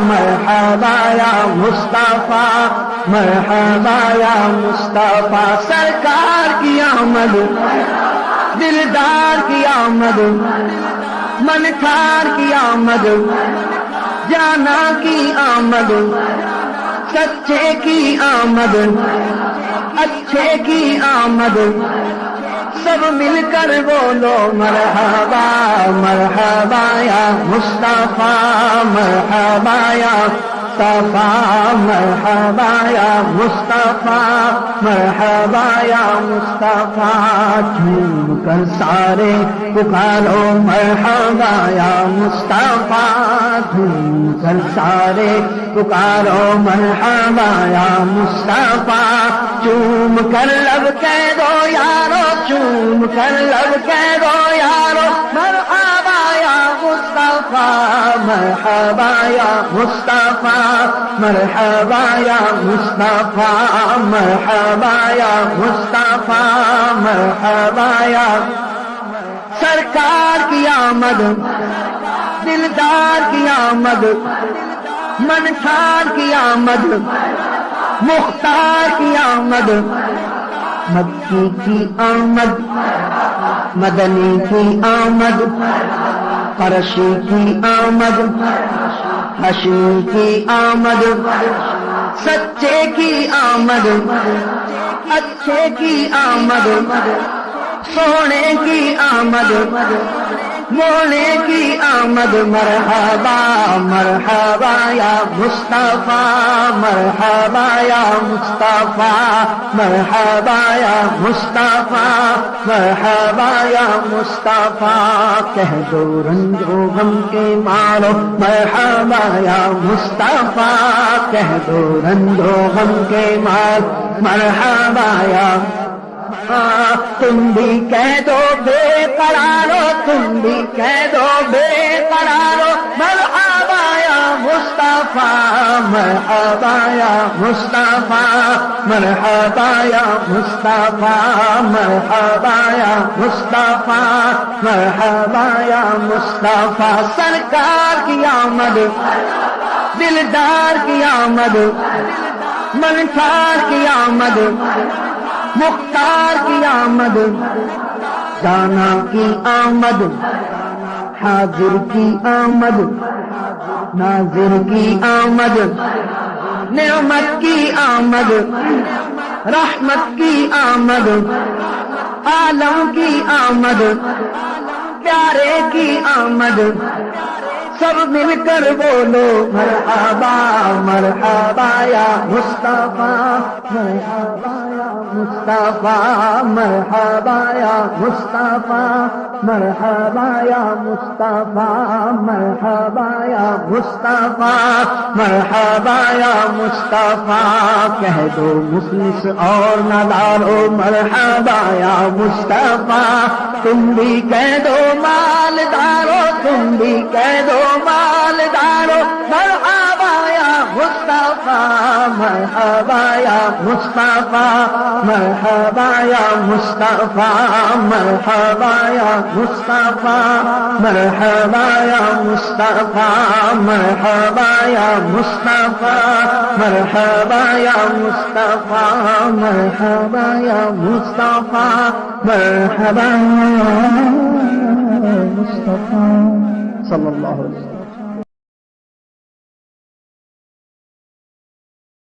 مرحبا یا مصطفیٰ مرحبا یا مصطفیٰ سرکار کی آمد دلدار کی آمد منکار کی آمد جانا کی آمد سچے کی آمد اچھے کی آمد سب مل کر بولو مرحبا مرحبا یا مصطفیٰ مرحبا یا مصطفیٰ مرحبا یا مصطفیٰ مرحبا یا مصطفیٰ جھوم کر سارے پکارو مرحبا یا مصطفیٰ جھوم کر سارے پکارو مرحبا یا مصطفیٰ چوم کر لب کہہ دو یارو چوم کر لب کہہ دو یارو مرحبا یا مصطفیٰ مرحبا یا مصطفیٰ مرحبا یا مصطفیٰ مرحبا یا مصطفیٰ مرحبا یا سرکار کی آمد دلدار کی آمد منکار کی آمد مختار کی آمد مکی کی آمد مدنی کی آمد قرشی کی آمد حشمی کی آمد سچے کی آمد اچھے کی آمد سونے کی آمد مونے کی آمد مرحبا مرحبا یا مصطفیٰ مرحبا یا مصطفیٰ مرحبا یا مصطفیٰ مرحبا یا مصطفیٰ کہہ دو رنج و غم کے مارو مرحبا یا مصطفیٰ کہہ دو رنج و غم کے مارو مرحبا یا تم بھی کہہ دو بے قرارو تم بھی کہہ دو بے قرارو مرحبا یا مصطفیٰ مرحبا یا مصطفیٰ مرحبا یا مصطفیٰ مرحبا یا مصطفیٰ مرحبا یا مصطفیٰ سرکار کی آمد دلدار کی آمد منکار کی آمد مختار کی آمد دانا کی آمد حاضر کی آمد ناظر کی آمد نعمت کی آمد رحمت کی آمد عالم کی آمد پیارے کی آمد سب مل کر بولو مرحبا مرحبا یا مصطفیٰ مرحبا یا مصطفیٰ مرحبا یا مصطفیٰ مرحبا یا مصطفیٰ مرحبا یا مصطفیٰ مرحبا یا مصطفیٰ کہہ دو مفلس اور نادارو مرحبا یا مصطفیٰ تم بھی کہہ دو مالدارو تم بھی کہہ دو مالدارو مرحبا یا مصطفیٰ مرحبا یا مصطفیٰ مرحبا یا مصطفیٰ مرحبا یا مصطفیٰ مرحبا یا مصطفیٰ مرحبا یا مصطفیٰ مرحبا یا مصطفیٰ مرحبا یا مصطفیٰ مرحبا یا مصطفیٰ صلی اللہ علیہ وسلم.